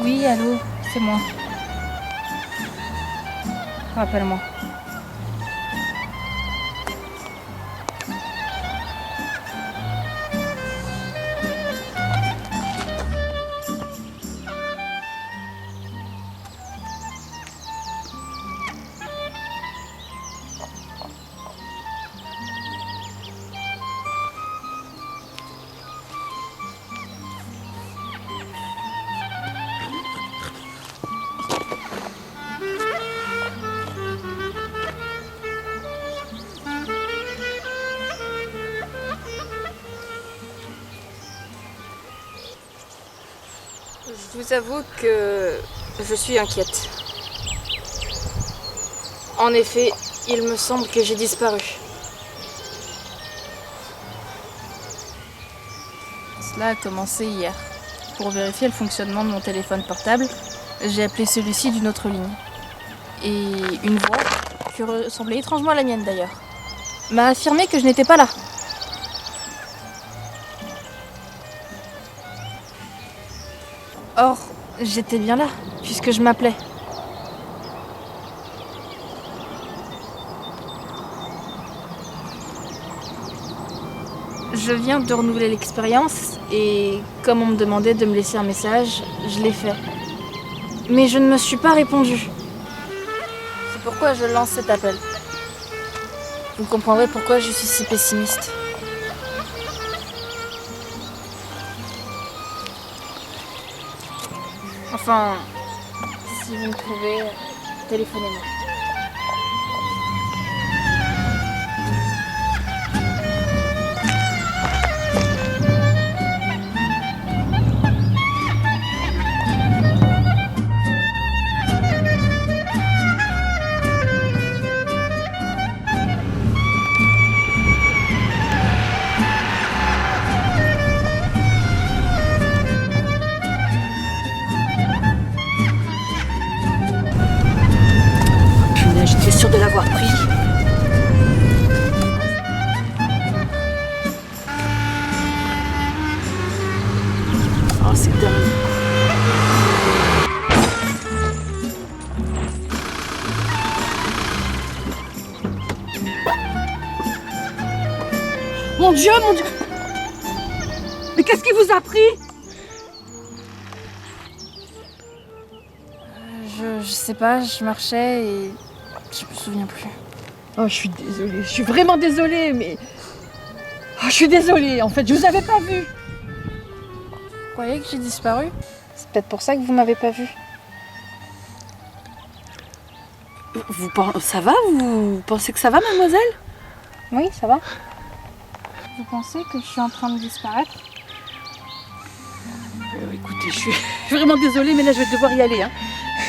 Oui, allô, c'est moi. Rappelle-moi. Je vous avoue que je suis inquiète. En effet, il me semble que j'ai disparu. Cela a commencé hier. Pour vérifier le fonctionnement de mon téléphone portable, j'ai appelé celui-ci d'une autre ligne. Et une voix, qui ressemblait étrangement à la mienne d'ailleurs, m'a affirmé que je n'étais pas là. Or, j'étais bien là, puisque je m'appelais. Je viens de renouveler l'expérience et comme on me demandait de me laisser un message, je l'ai fait. Mais je ne me suis pas répondu. C'est pourquoi je lance cet appel. Vous comprendrez pourquoi je suis si pessimiste. Enfin, si vous me trouvez, téléphonez-moi. Punaise, j'étais sûre de l'avoir pris. Oh, c'est dingue. Mon Dieu, mon Dieu! Mais qu'est-ce qui vous a pris? Je sais pas, je marchais et je me souviens plus. Oh, je suis désolée, je suis vraiment désolée, mais... Oh, je suis désolée, en fait, je vous avais pas vu. Vous croyez que j'ai disparu? C'est peut-être pour ça que vous m'avez pas vu. Ça va? Vous pensez que ça va, mademoiselle? Oui, ça va. Vous pensez que je suis en train de disparaître? Écoutez, je suis vraiment désolée, mais là, je vais devoir y aller. Hein.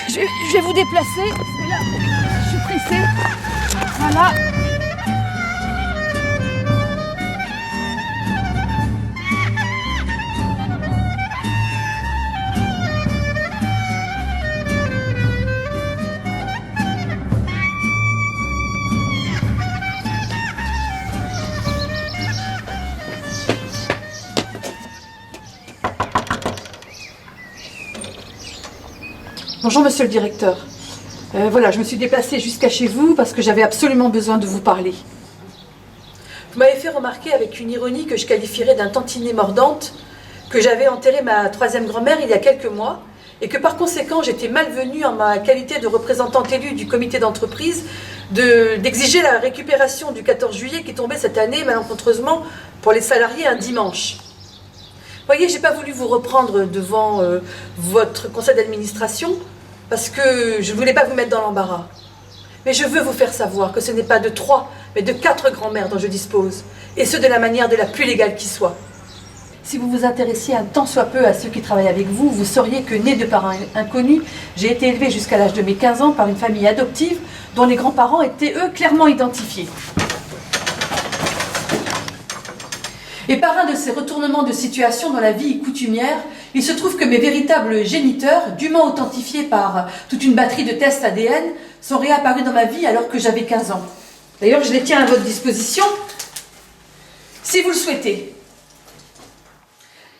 Je vais vous déplacer, parce que là, je suis pressée. Voilà. Bonjour, monsieur le directeur. Voilà, je me suis déplacée jusqu'à chez vous parce que j'avais absolument besoin de vous parler. Vous m'avez fait remarquer avec une ironie que je qualifierais d'un tantinet mordante que j'avais enterré ma troisième grand-mère il y a quelques mois et que par conséquent j'étais malvenue en ma qualité de représentante élue du comité d'entreprise d'exiger la récupération du 14 juillet qui tombait cette année malencontreusement pour les salariés un dimanche. Vous voyez, j'ai pas voulu vous reprendre devant votre conseil d'administration parce que je ne voulais pas vous mettre dans l'embarras. Mais je veux vous faire savoir que ce n'est pas de 3, mais de 4 grands-mères dont je dispose, et ce de la manière de la plus légale qui soit. Si vous vous intéressiez un tant soit peu à ceux qui travaillent avec vous, vous sauriez que, née de parents inconnus, j'ai été élevée jusqu'à l'âge de mes 15 ans par une famille adoptive dont les grands-parents étaient, eux, clairement identifiés. Et par un de ces retournements de situation dans la vie coutumière, il se trouve que mes véritables géniteurs, dûment authentifiés par toute une batterie de tests ADN, sont réapparus dans ma vie alors que j'avais 15 ans. D'ailleurs, je les tiens à votre disposition, si vous le souhaitez.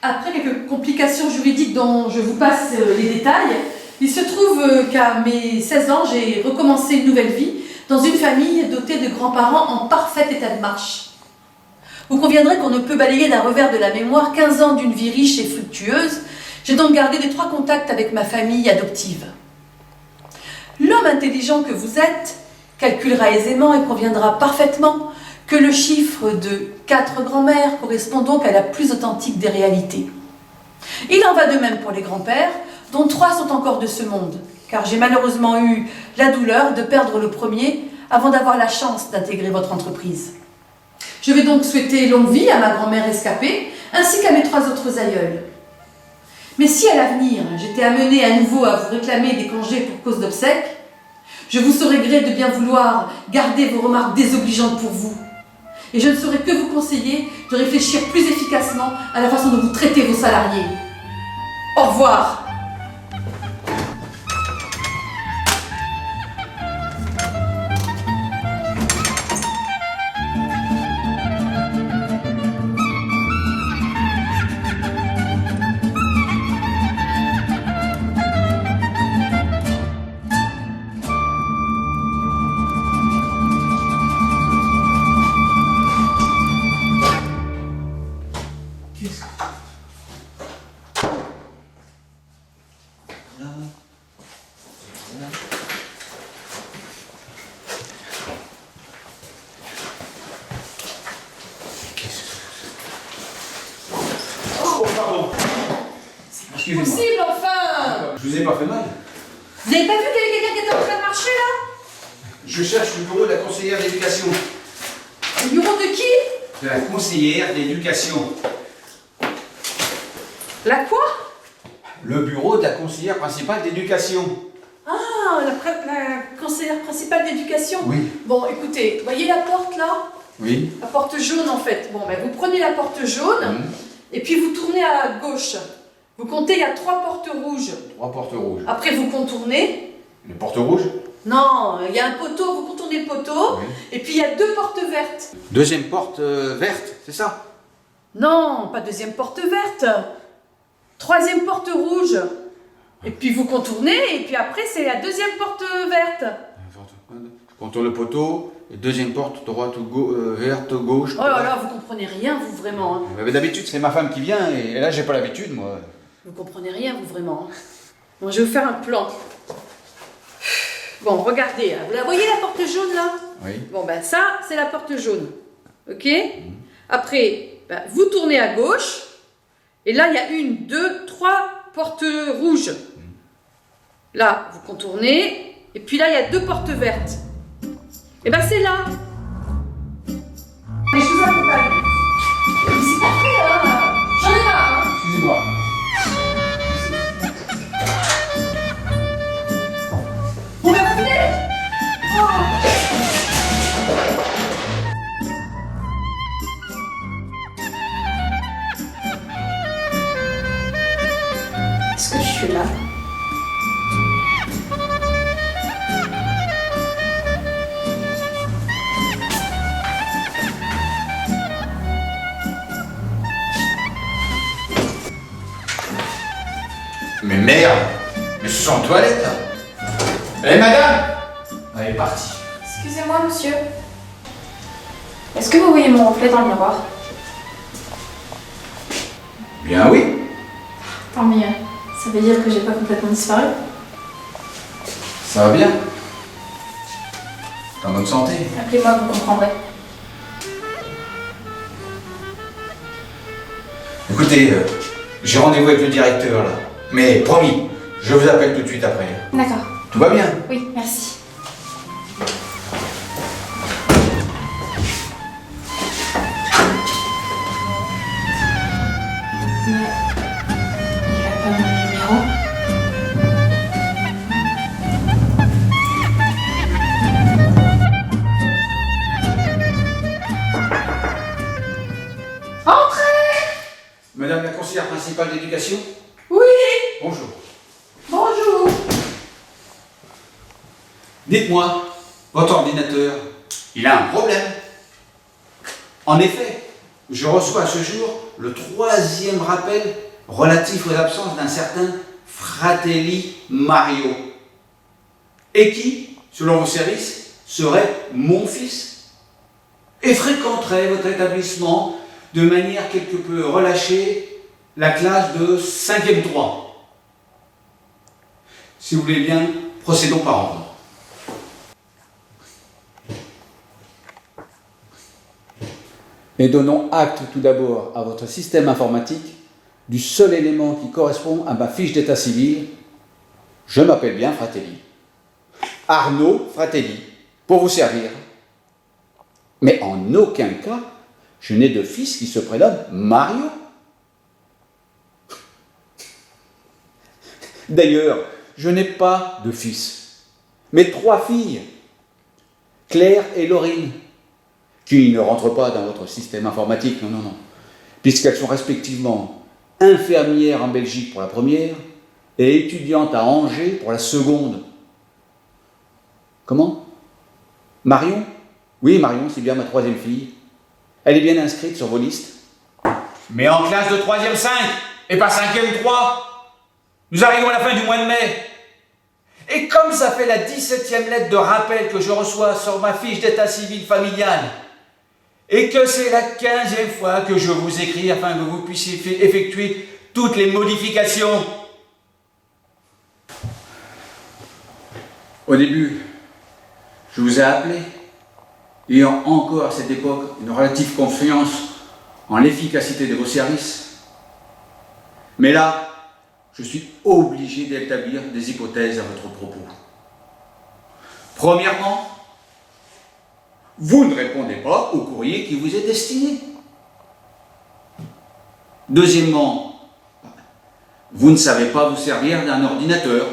Après quelques complications juridiques dont je vous passe les détails, il se trouve qu'à mes 16 ans, j'ai recommencé une nouvelle vie dans une famille dotée de grands-parents en parfait état de marche. Vous conviendrez qu'on ne peut balayer d'un revers de la mémoire 15 ans d'une vie riche et fructueuse. J'ai donc gardé d'étroits contacts avec ma famille adoptive. L'homme intelligent que vous êtes calculera aisément et conviendra parfaitement que le chiffre de 4 grands-mères correspond donc à la plus authentique des réalités. Il en va de même pour les grands-pères, dont 3 sont encore de ce monde, car j'ai malheureusement eu la douleur de perdre le premier avant d'avoir la chance d'intégrer votre entreprise. Je vais donc souhaiter longue vie à ma grand-mère rescapée, ainsi qu'à mes 3 autres aïeuls. Mais si à l'avenir, j'étais amenée à nouveau à vous réclamer des congés pour cause d'obsèques, je vous saurais gré de bien vouloir garder vos remarques désobligeantes pour vous. Et je ne saurais que vous conseiller de réfléchir plus efficacement à la façon dont vous traitez vos salariés. Au revoir. Pardon. Excusez-moi. Possible, enfin. Je vous ai pas fait mal. Vous n'avez pas vu qu'il y avait quelqu'un qui était en train de marcher, là? Je cherche le bureau de la conseillère d'éducation. Le bureau de qui? De la conseillère d'éducation. La quoi? Le bureau de la conseillère principale d'éducation. Ah, la conseillère principale d'éducation. Oui. Bon, écoutez, voyez la porte, là? Oui. La porte jaune, en fait. Bon, ben, vous prenez la porte jaune, et puis vous tournez à gauche. Vous comptez, il y a 3 portes rouges. 3 portes rouges. Après, vous contournez. Les portes rouges? Non, il y a un poteau, vous contournez le poteau, Oui. et puis il y a 2 portes vertes. Deuxième porte verte, c'est ça? Non, pas deuxième porte verte. 3e porte rouge. Et puis vous contournez, et puis après, c'est la 2e porte verte. Je contourne le poteau, et deuxième porte, droite ou verte, gauche. Oh là là, vous comprenez rien, vous, vraiment. Hein. Mais d'habitude, c'est ma femme qui vient, et là, j'ai pas l'habitude, moi. Vous comprenez rien, vous, vraiment. Hein. Bon, je vais vous faire un plan. Bon, regardez, hein. Vous la voyez, la porte jaune, là? Oui. Bon, ben ça, c'est la porte jaune. Ok? Après, ben, vous tournez à gauche, et là, il y a 1, 2, 3 portes rouges. Là, vous contournez, et puis là, il y a 2 portes vertes. Et ben c'est là. Mais je vous accompagne. Mais c'est pas fait, hein. J'en ai marre, hein. Excusez-moi. On va finir. Est-ce que je suis là? Mais merde! Mais ce sont en toilette, là! Eh madame! Elle est partie. Excusez-moi, monsieur. Est-ce que vous voyez mon reflet dans le miroir? Bien oui. Tant mieux. Ça veut dire que j'ai pas complètement disparu. Ça va bien? T'es en bonne santé? Appelez-moi, vous comprendrez. Écoutez, j'ai rendez-vous avec le directeur là. Mais promis, je vous appelle tout de suite après. D'accord. Tout va bien? Oui, merci. Mais il a pas mon numéro. Madame la conseillère principale d'éducation? Oui. Bonjour. Bonjour. Dites-moi, votre ordinateur, il a un problème? En effet, je reçois à ce jour le troisième rappel relatif aux absences d'un certain Fratelli Mario. Et qui, selon vos services, serait mon fils et fréquenterait votre établissement de manière quelque peu relâchée la classe de 5e 3. Si vous voulez bien, procédons par ordre. Et donnons acte tout d'abord à votre système informatique du seul élément qui correspond à ma fiche d'état civil. Je m'appelle bien Fratelli. Arnaud Fratelli, pour vous servir. Mais en aucun cas, je n'ai de fils qui se prénomme Mario. D'ailleurs, je n'ai pas de fils, mais 3 filles, Claire et Laurine, qui ne rentrent pas dans votre système informatique, non, puisqu'elles sont respectivement infirmières en Belgique pour la première et étudiantes à Angers pour la seconde. Comment? Marion? Oui, Marion, c'est bien ma 3e fille. Elle est bien inscrite sur vos listes. Mais en classe de 3e 5 et pas 5e 3. Nous arrivons à la fin du mois de mai. Et comme ça fait la 17e lettre de rappel que je reçois sur ma fiche d'état civil familial, et que c'est la 15e fois que je vous écris afin que vous puissiez effectuer toutes les modifications. Au début, je vous ai appelé, ayant encore à cette époque une relative confiance en l'efficacité de vos services. Mais là, je suis obligé d'établir des hypothèses à votre propos. Premièrement, vous ne répondez pas au courrier qui vous est destiné. Deuxièmement, vous ne savez pas vous servir d'un ordinateur.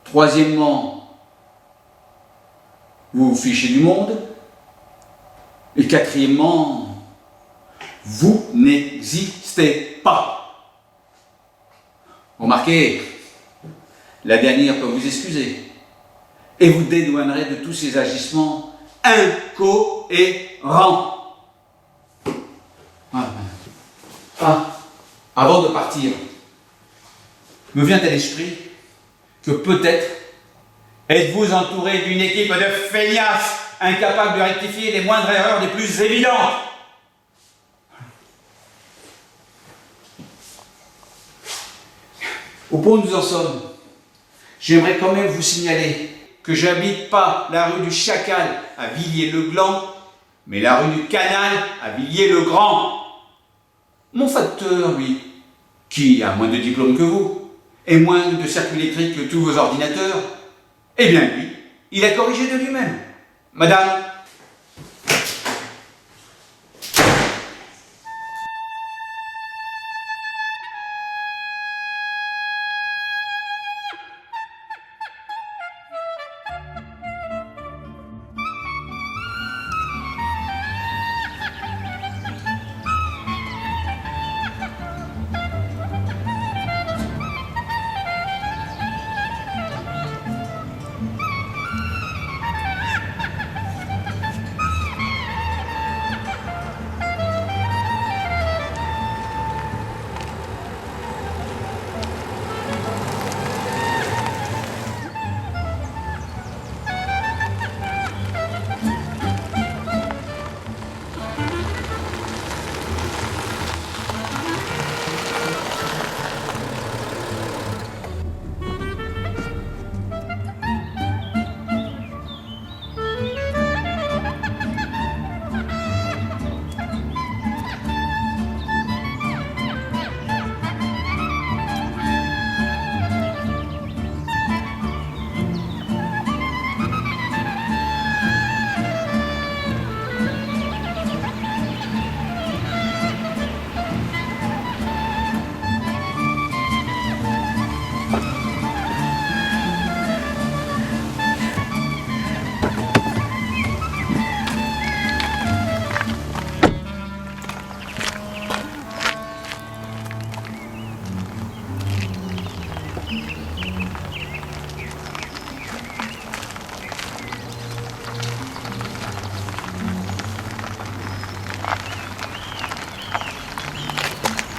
Troisièmement, vous vous fichez du monde. Et quatrièmement, vous n'existez pas. Remarquez, la dernière peut vous excuser et vous dédouanerait de tous ces agissements incohérents. Avant de partir, me vient à l'esprit que peut-être êtes-vous entouré d'une équipe de feignasses incapables de rectifier les moindres erreurs les plus évidentes. Au point où nous en sommes, j'aimerais quand même vous signaler que j'habite pas la rue du Chacal à Villiers-le-Gland, mais la rue du Canal à Villiers-le-Grand. Mon facteur, lui, qui a moins de diplômes que vous, et moins de circuits électriques que tous vos ordinateurs, eh bien lui, il a corrigé de lui-même. Madame,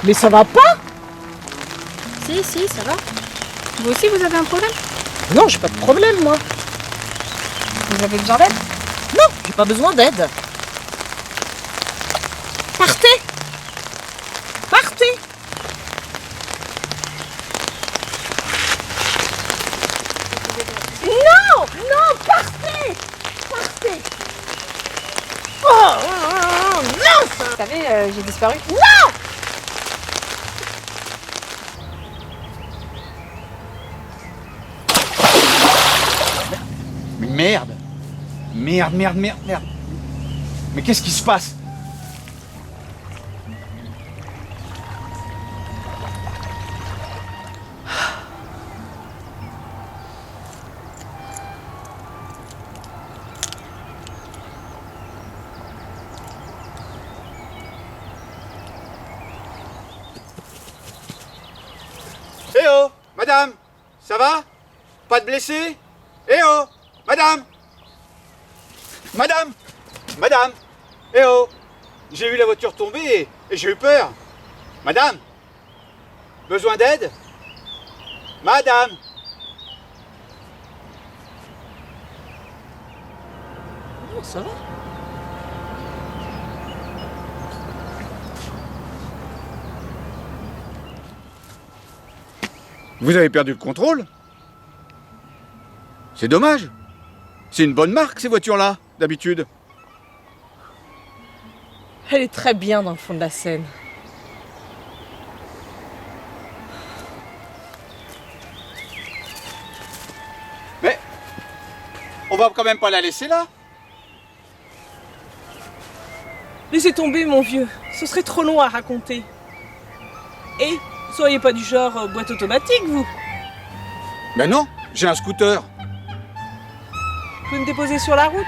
Mais ça va pas? Si, ça va. Vous aussi, vous avez un problème? Non, j'ai pas de problème, moi. Vous avez besoin d'aide? Non, j'ai pas besoin d'aide. Partez! Partez! Non! Non, partez! Partez! Oh, non! Vous savez, j'ai disparu. Non! Mais merde! Merde. Mais qu'est-ce qui se passe? Eh oh, madame, ça va? Pas de blessés? Eh oh, madame! Madame! Eh oh, j'ai vu la voiture tomber et j'ai eu peur. Madame? Besoin d'aide? Madame? Non, ça va. Vous avez perdu le contrôle? C'est dommage. C'est une bonne marque, ces voitures-là, d'habitude. Elle est très bien dans le fond de la Seine. Mais on va quand même pas la laisser là? Laissez tomber, mon vieux. Ce serait trop long à raconter. Et vous seriez pas du genre boîte automatique, vous? Ben non, j'ai un scooter. Vous pouvez me déposer sur la route?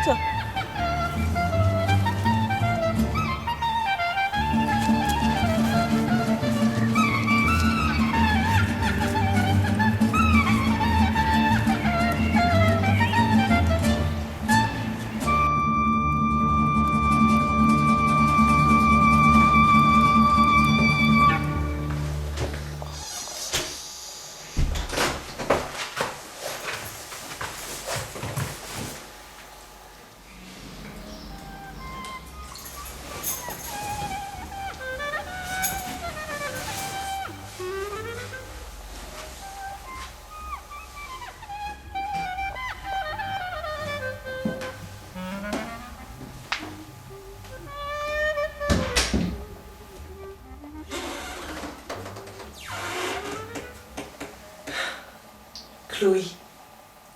Chloé,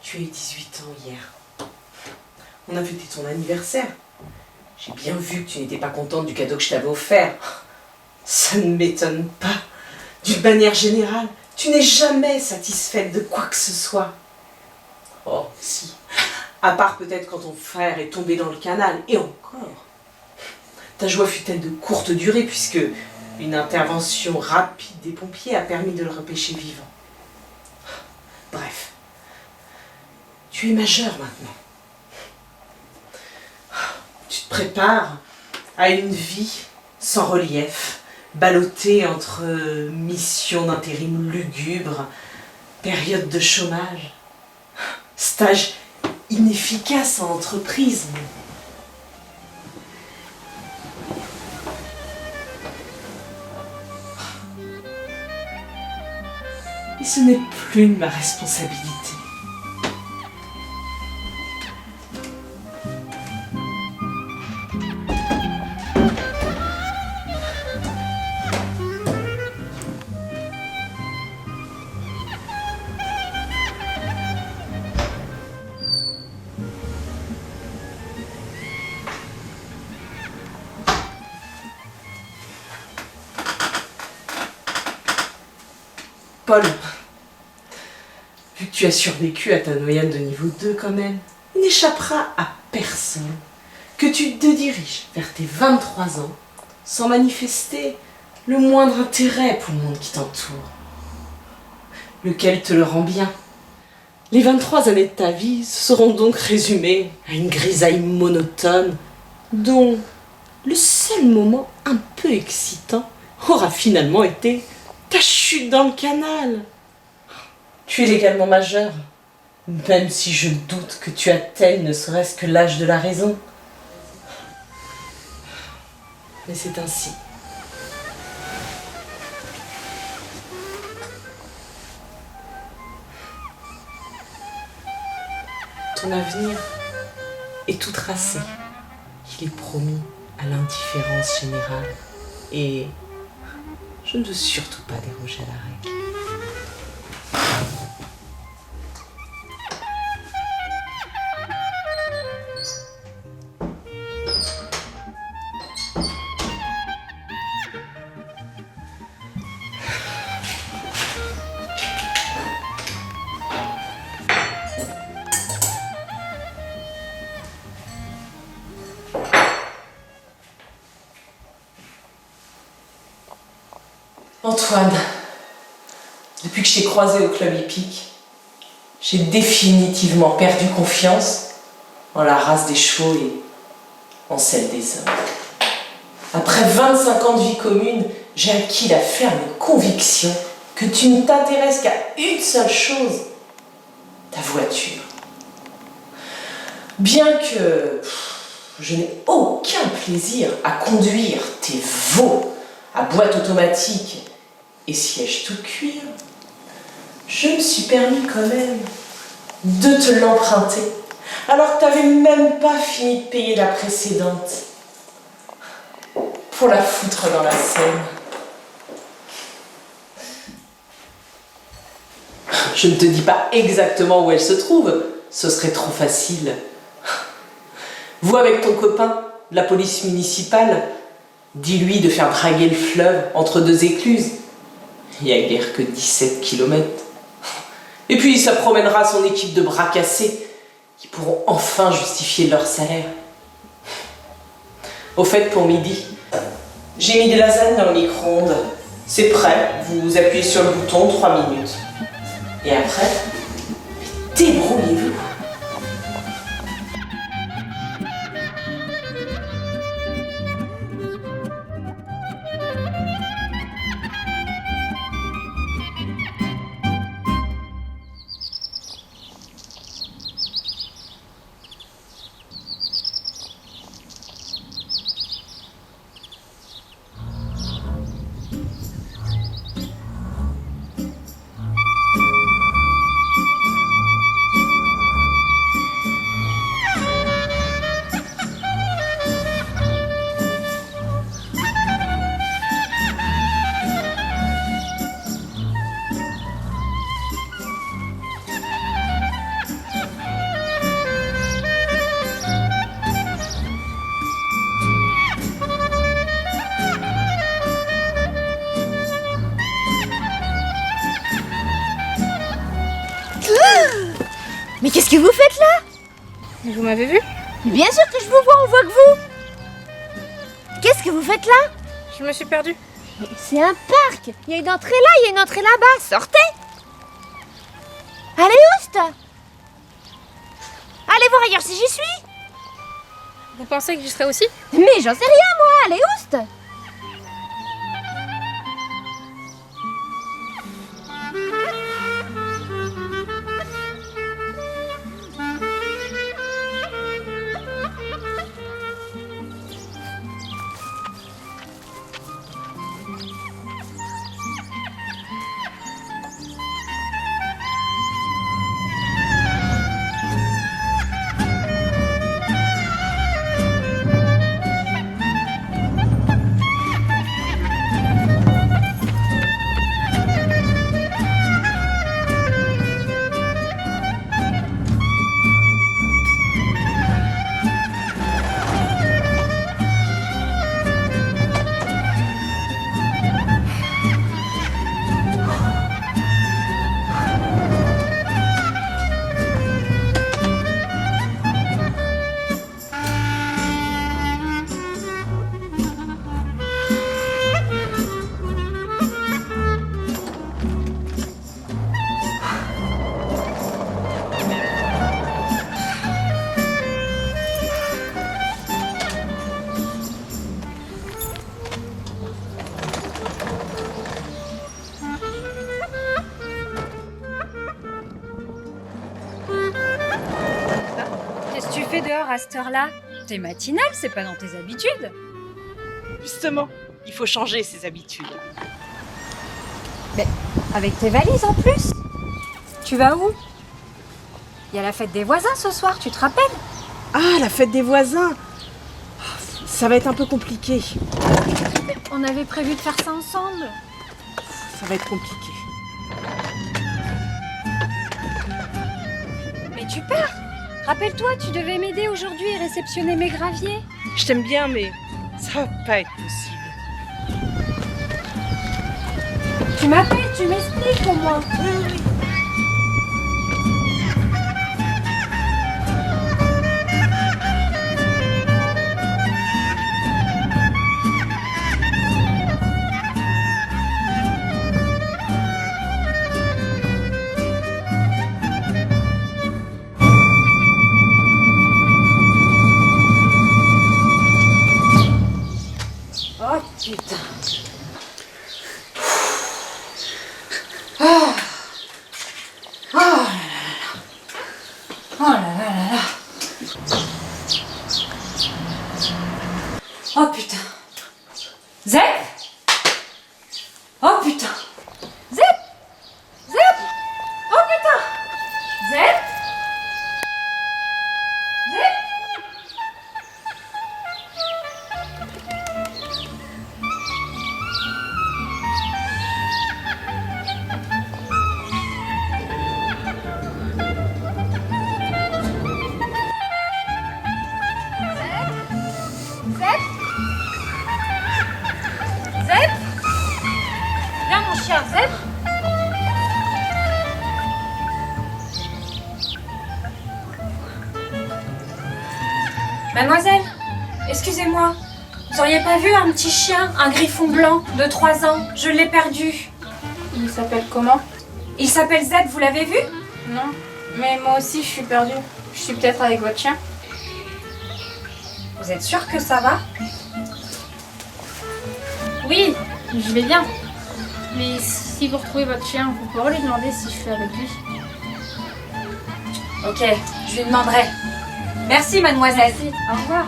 tu as eu 18 ans hier. On a fêté ton anniversaire. J'ai bien vu que tu n'étais pas contente du cadeau que je t'avais offert. Ça ne m'étonne pas. D'une manière générale, tu n'es jamais satisfaite de quoi que ce soit. Oh, si. À part peut-être quand ton frère est tombé dans le canal, et encore. Ta joie fut-elle de courte durée puisque une intervention rapide des pompiers a permis de le repêcher vivant. Bref, tu es majeure maintenant. Tu te prépares à une vie sans relief, ballottée entre missions d'intérim lugubres, période de chômage, stage inefficace en entreprise. Et ce n'est plus ma responsabilité. Paul, vu que tu as survécu à ta noyade de niveau 2 quand même, il n'échappera à personne que tu te diriges vers tes 23 ans sans manifester le moindre intérêt pour le monde qui t'entoure. Lequel te le rend bien. Les 23 années de ta vie seront donc résumées à une grisaille monotone dont le seul moment un peu excitant aura finalement été ta chute dans le canal. Tu es légalement majeur, même si je doute que tu atteignes ne serait-ce que l'âge de la raison. Mais c'est ainsi. Ton avenir est tout tracé. Il est promis à l'indifférence générale. Et je ne veux surtout pas déroger à la règle. Antoine, depuis que je t'ai croisé au club hippique, j'ai définitivement perdu confiance en la race des chevaux et en celle des hommes. Après 25 ans de vie commune, j'ai acquis la ferme conviction que tu ne t'intéresses qu'à une seule chose, ta voiture. Bien que je n'ai aucun plaisir à conduire tes veaux à boîte automatique et siège tout cuir, je me suis permis quand même de te l'emprunter, alors que tu n'avais même pas fini de payer la précédente, pour la foutre dans la Seine. Je ne te dis pas exactement où elle se trouve, ce serait trop facile. Vois avec ton copain de la police municipale, dis-lui de faire draguer le fleuve entre deux écluses. Il n'y a guère que 17 km. Et puis ça promènera son équipe de bras cassés qui pourront enfin justifier leur salaire. Au fait, pour midi, j'ai mis des lasagnes dans le micro-ondes. C'est prêt, vous appuyez sur le bouton, 3 minutes. Et après, débrouillez-vous. Mais qu'est-ce que vous faites là? Vous m'avez vu? Bien sûr que je vous vois, on voit que vous. Qu'est-ce que vous faites là? Je me suis perdue. C'est un parc. Il y a une entrée là, il y a une entrée là-bas. Sortez. Allez, oust. Allez voir ailleurs si j'y suis. Vous pensez que j'y serai aussi? Mais j'en sais rien moi, allez, oust. dehors à cette heure-là? T'es matinale, c'est pas dans tes habitudes. Justement, il faut changer ses habitudes. Avec tes valises en plus. Tu vas où? Il y a la fête des voisins ce soir, tu te rappelles? Ah, la fête des voisins. Ça va être un peu compliqué. On avait prévu de faire ça ensemble. Ça va être compliqué. Mais tu pars. Rappelle-toi, tu devais m'aider aujourd'hui et réceptionner mes graviers. Je t'aime bien, mais ça va pas être possible. Tu m'appelles, tu m'expliques au moins. Oui. Oh putain. Oh là là là là. Oh putain. Zep. Oh putain. Zep. Zep. Oh putain. Zep. Zep. Zep. Zep. Viens mon chien, Zep. Mademoiselle, excusez-moi. Vous auriez pas vu un petit chien, un griffon blanc de 3 ans? Je l'ai perdu. Il s'appelle comment? Il s'appelle Zep, vous l'avez vu? Non. Mais moi aussi, je suis perdue. Je suis peut-être avec votre chien. Vous êtes sûr que ça va? Oui, je vais bien. Mais si vous retrouvez votre chien, vous pourrez lui demander si je suis avec lui. Ok, je lui demanderai. Merci mademoiselle. Merci. Au revoir.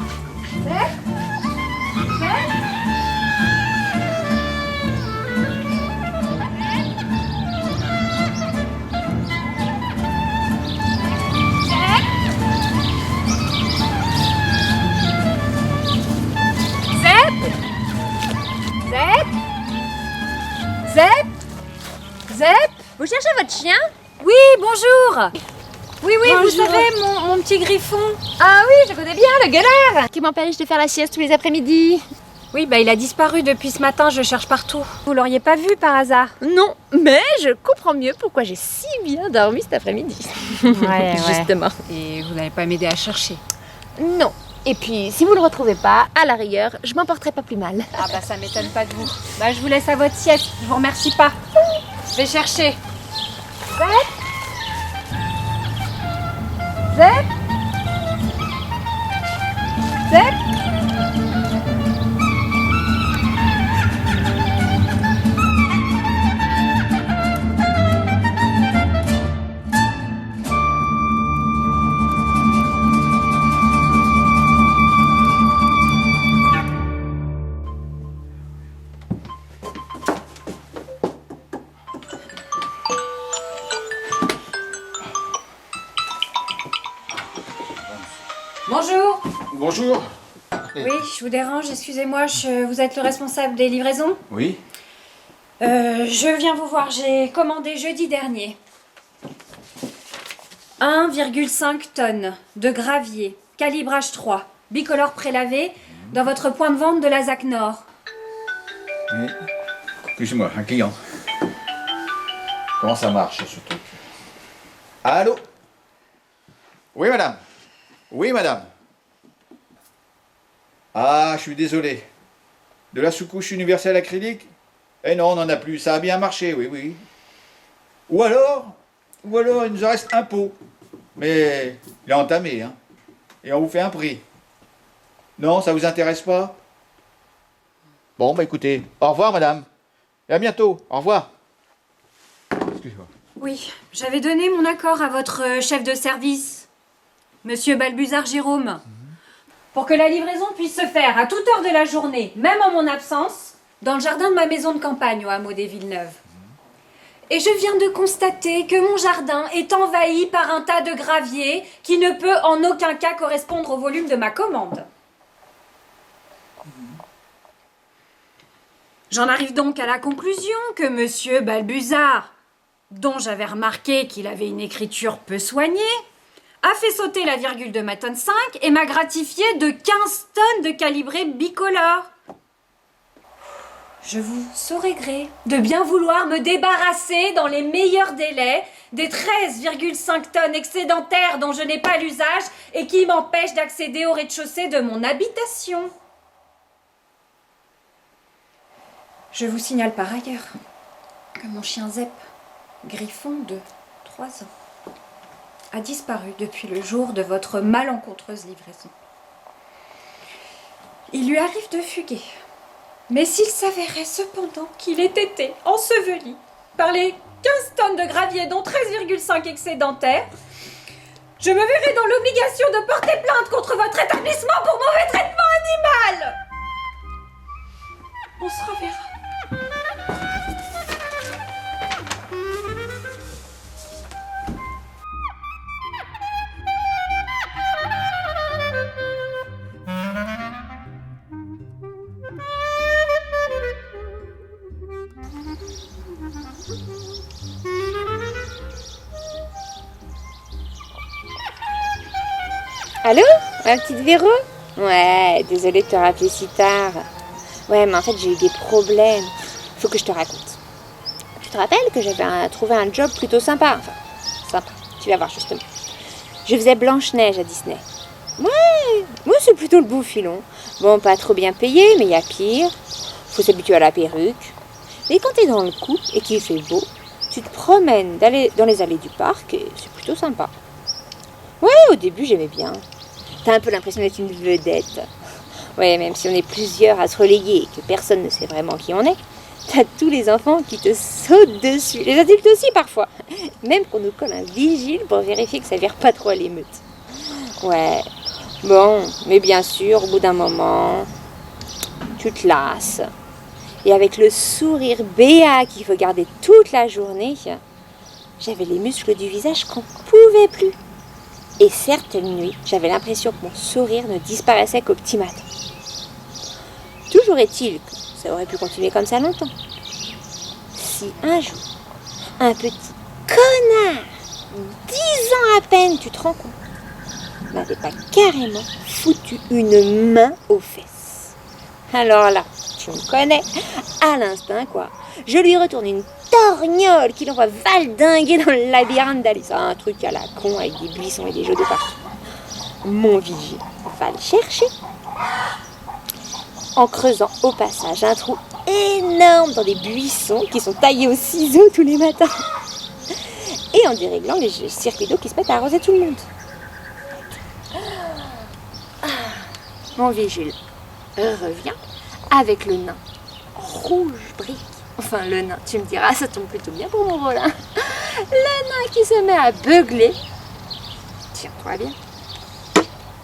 Zep. Zep. Zep. Vous cherchez votre chien? Oui, bonjour. Oui, Bonjour. vous savez, mon petit griffon. Ah oui, je connais bien, le gueulard. Qui m'empêche de faire la sieste tous les après-midi. Oui, bah il a disparu depuis ce matin, je cherche partout. Vous l'auriez pas vu par hasard? Non, mais je comprends mieux pourquoi j'ai si bien dormi cet après-midi. Ouais, Justement. Et vous n'allez pas m'aider à chercher? Non. Et puis, si vous le retrouvez pas, à la rigueur, je m'en porterai pas plus mal. Ah bah ça m'étonne pas de vous. Bah je vous laisse à votre sieste, je vous remercie pas. Je vais chercher. Zep. Zep. Bonjour. Bonjour. Oui, je vous dérange, excusez-moi, vous êtes le responsable des livraisons? Oui. Je viens vous voir, j'ai commandé jeudi dernier 1,5 tonnes de gravier, calibrage 3, bicolore prélavé, dans votre point de vente de la ZAC Nord. Oui. Excusez-moi, un client. Comment ça marche ce truc? Allô? Oui, madame. Oui, madame. Ah, je suis désolé. De la sous-couche universelle acrylique? Eh non, on n'en a plus. Ça a bien marché, oui, oui. Ou alors, il nous en reste un pot. Mais il est entamé, hein. Et on vous fait un prix. Non, ça vous intéresse pas? Bon, bah écoutez, au revoir, madame. Et à bientôt. Au revoir. Excusez-moi. Oui, j'avais donné mon accord à votre chef de service. Monsieur Balbuzard Jérôme, pour que la livraison puisse se faire à toute heure de la journée, même en mon absence, dans le jardin de ma maison de campagne au hameau des Villeneuves. Et je viens de constater que mon jardin est envahi par un tas de gravier qui ne peut en aucun cas correspondre au volume de ma commande. J'en arrive donc à la conclusion que Monsieur Balbuzard, dont j'avais remarqué qu'il avait une écriture peu soignée, a fait sauter la virgule de ma tonne 5 et m'a gratifié de 15 tonnes de calibré bicolore. Je vous saurai gré de bien vouloir me débarrasser dans les meilleurs délais des 13,5 tonnes excédentaires dont je n'ai pas l'usage et qui m'empêchent d'accéder au rez-de-chaussée de mon habitation. Je vous signale par ailleurs que mon chien Zep, Griffon de 3 ans, a disparu depuis le jour de votre malencontreuse livraison. Il lui arrive de fuguer, mais s'il s'avérait cependant qu'il ait été enseveli par les 15 tonnes de gravier dont 13,5 excédentaires, je me verrai dans l'obligation de porter plainte contre votre établissement pour mauvais traitement animal. On se reverra. Allô, ma petite Véro? Ouais, désolée de te rappeler si tard. Ouais, mais en fait, j'ai eu des problèmes. Faut que je te raconte. Tu te rappelles que j'avais trouvé un job plutôt sympa? Enfin, sympa, tu vas voir justement. Je faisais Blanche-Neige à Disney. Ouais, moi c'est plutôt le bon filon. Bon, pas trop bien payé, mais il y a pire. Faut s'habituer à la perruque. Mais quand t'es dans le coup et qu'il fait beau, tu te promènes dans les allées du parc et c'est plutôt sympa. Ouais, au début j'aimais bien. T'as un peu l'impression d'être une vedette. Ouais, même si on est plusieurs à se relayer et que personne ne sait vraiment qui on est, t'as tous les enfants qui te sautent dessus. Les adultes aussi parfois. Même qu'on nous colle un vigile pour vérifier que ça vire pas trop à l'émeute. Ouais, bon, mais bien sûr, au bout d'un moment, tu te lasses. Et avec le sourire béat qu'il faut garder toute la journée, j'avais les muscles du visage qu'on pouvait plus. Et certaines nuits, j'avais l'impression que mon sourire ne disparaissait qu'au petit matin. Toujours est-il que ça aurait pu continuer comme ça longtemps. Si un jour, un petit connard, 10 ans à peine, tu te rends compte, m'avait pas carrément foutu une main aux fesses. Alors là, tu me connais, à l'instinct quoi, je lui retourne une torgnole qui l'envoie valdinguer dans le labyrinthe d'Alice. Un truc à la con avec des buissons et des jeux de partout. Mon vigile va le chercher en creusant au passage un trou énorme dans des buissons qui sont taillés au ciseau tous les matins et en déréglant les circuits d'eau qui se mettent à arroser tout le monde. Mon vigile revient avec le nain rouge brique. Enfin, le nain, tu me diras, ça tombe plutôt bien pour mon rôle. Hein. Le nain qui se met à beugler. Tiens-toi bien.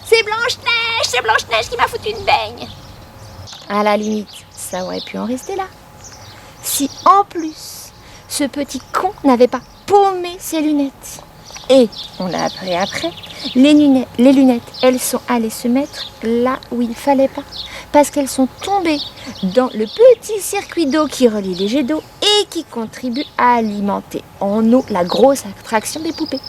C'est Blanche-Neige qui m'a foutu une baigne. À la limite, ça aurait pu en rester là. Si en plus, ce petit con n'avait pas paumé ses lunettes. Et, on l'a appris après, les lunettes, elles sont allées se mettre là où il fallait pas. Parce qu'elles sont tombées dans le petit circuit d'eau qui relie les jets d'eau et qui contribue à alimenter en eau la grosse attraction des poupées.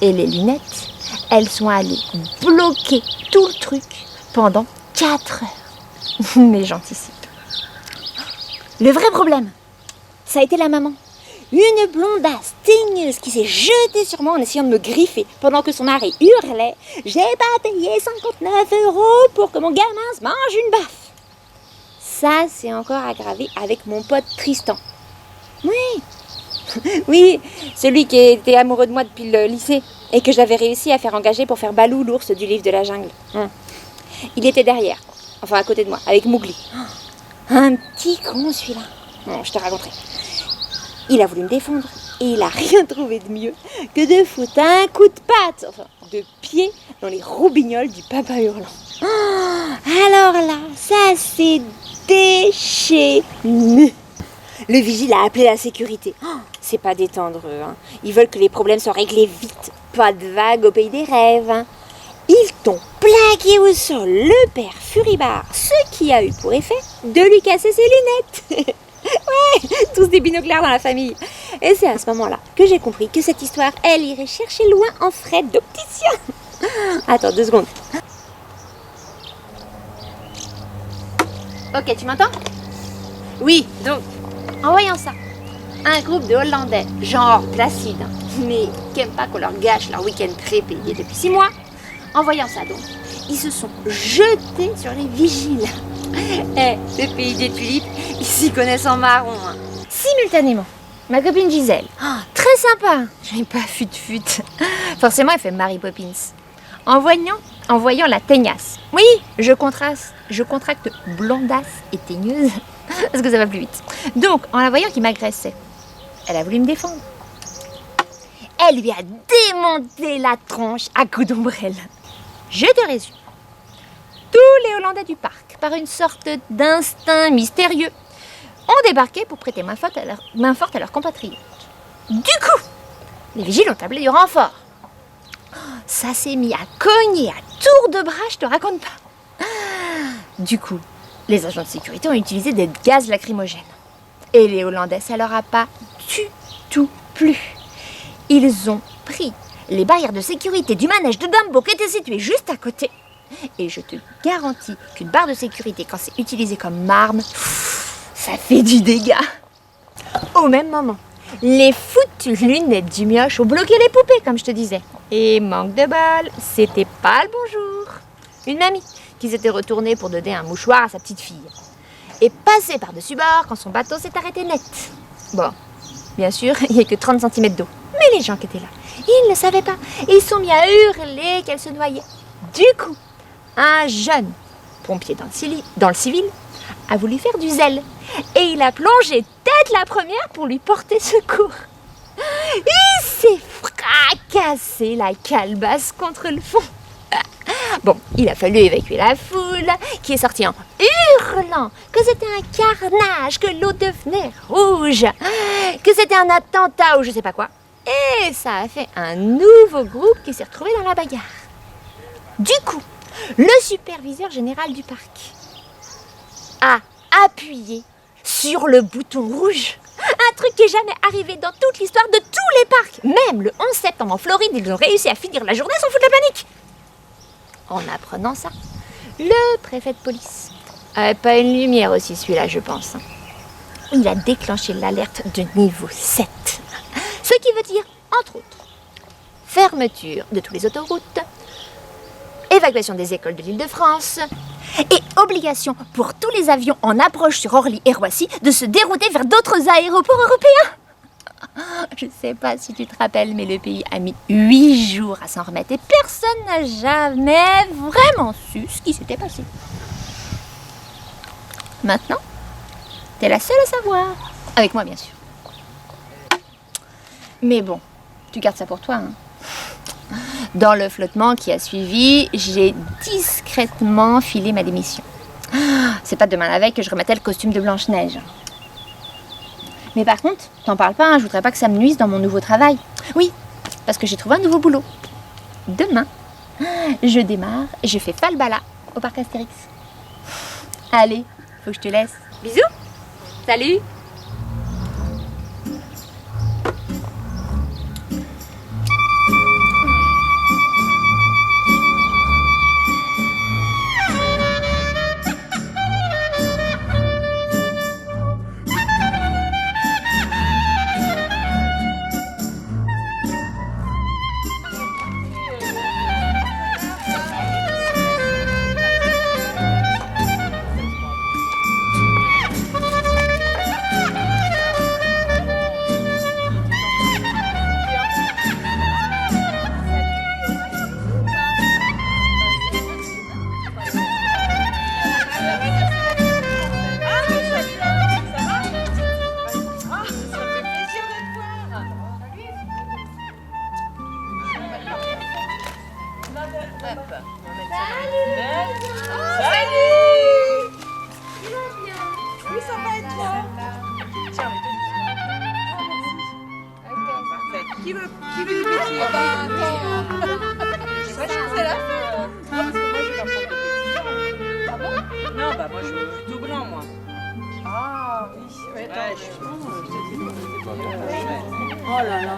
Et les lunettes, elles sont allées bloquer tout le truc pendant 4 heures. Mais j'anticipe. Le vrai problème, ça a été la maman. Une blondasse teigneuse qui s'est jetée sur moi en essayant de me griffer pendant que son mari hurlait « J'ai pas payé 59 € pour que mon gamin se mange une baffe !» Ça, c'est encore aggravé avec mon pote Tristan. Oui, celui qui était amoureux de moi depuis le lycée et que j'avais réussi à faire engager pour faire Balou, l'ours du livre de la jungle. Il était derrière, enfin à côté de moi, avec Mowgli. Un petit con celui-là. Bon, je te raconterai. Il a voulu me défendre Et il a rien trouvé de mieux que de foutre un coup de patte, enfin de pied, dans les roubignoles du papa hurlant. Alors là, ça s'est déchaîné. Le vigile a appelé la sécurité. C'est pas détendre eux, hein. Ils veulent que les problèmes soient réglés vite. Pas de vague au pays des rêves. Hein. Ils t'ont plaqué au sol le père Furibard, ce qui a eu pour effet de lui casser ses lunettes. Ouais, tous des binoclars dans la famille. Et c'est à ce moment-là que j'ai compris que cette histoire, elle irait chercher loin en frais d'opticien. Attends 2 secondes. Ok, tu m'entends? Oui, donc, en voyant ça, un groupe de Hollandais, genre placide, mais qui n'aiment pas qu'on leur gâche leur week-end prépayé depuis 6 mois, en voyant ça donc, ils se sont jetés sur les vigiles. Le pays des tulipes, ils s'y connaissent en marron. Hein. Simultanément, ma copine Gisèle, très sympa, j'aime pas fut-fut. Forcément, elle fait Mary Poppins. En voyant la teignasse. Oui, je contracte blondasse et teigneuse, parce que ça va plus vite. Donc, en la voyant qui m'agressait, elle a voulu me défendre. Elle lui a démonté la tronche à coups d'ombrelle. Je te résume. Tous les Hollandais du parc, par une sorte d'instinct mystérieux, ont débarqué pour prêter main forte à leurs compatriotes. Du coup, les vigiles ont appelé du renfort. Ça s'est mis à cogner à tour de bras, je te raconte pas. Du coup, les agents de sécurité ont utilisé des gaz lacrymogènes. Et les Hollandais, ça leur a pas du tout plu. Ils ont pris les barrières de sécurité du manège de Dumbo qui était situé juste à côté. Et je te garantis qu'une barre de sécurité, quand c'est utilisé comme arme, ça fait du dégât. Au même moment, les foutues lunettes du mioche ont bloqué les poupées, comme je te disais. Et manque de bol, c'était pas le bonjour. Une mamie qui s'était retournée pour donner un mouchoir à sa petite fille. Et passée par-dessus bord quand son bateau s'est arrêté net. Bon, bien sûr, il n'y a que 30 cm d'eau. Mais les gens qui étaient là, ils ne savaient pas. Ils sont mis à hurler qu'elle se noyait. Du coup, un jeune pompier dans le civil a voulu faire du zèle. Et il a plongé tête la première pour lui porter secours. Il s'est fracassé la calebasse contre le fond. Bon, il a fallu évacuer la foule, qui est sortie en hurlant que c'était un carnage, que l'eau devenait rouge, que c'était un attentat ou je sais pas quoi. Et ça a fait un nouveau groupe qui s'est retrouvé dans la bagarre. Du coup, le superviseur général du parc a appuyé sur le bouton rouge. Un truc qui n'est jamais arrivé dans toute l'histoire de tous les parcs. Même le 11 septembre en Floride, ils ont réussi à finir la journée sans foutre la panique. En apprenant ça, le préfet de police avait pas une lumière aussi celui-là, je pense. Il a déclenché l'alerte de niveau 7. Ce qui veut dire, entre autres, fermeture de toutes les autoroutes, évacuation des écoles de l'Île-de-France et obligation pour tous les avions en approche sur Orly et Roissy de se dérouter vers d'autres aéroports européens. Je sais pas si tu te rappelles, mais le pays a mis 8 jours à s'en remettre et personne n'a jamais vraiment su ce qui s'était passé. Maintenant, t'es la seule à savoir. Avec moi, bien sûr. Mais bon, tu gardes ça pour toi, hein. Dans le flottement qui a suivi, j'ai discrètement filé ma démission. C'est pas demain la veille que je remettais le costume de Blanche-Neige. Mais par contre, t'en parles pas, hein, je voudrais pas que ça me nuise dans mon nouveau travail. Oui, parce que j'ai trouvé un nouveau boulot. Demain, je démarre et je fais Falbala au parc Astérix. Allez, faut que je te laisse. Bisous. Salut. Qui veut du petit? C'est la fin. Parce que moi, je vais leur prendre le petit. Ah bon? Non, bah moi, je veux plutôt blanc, moi. Ah oui, ouais, Ouais, je suis Oh là là.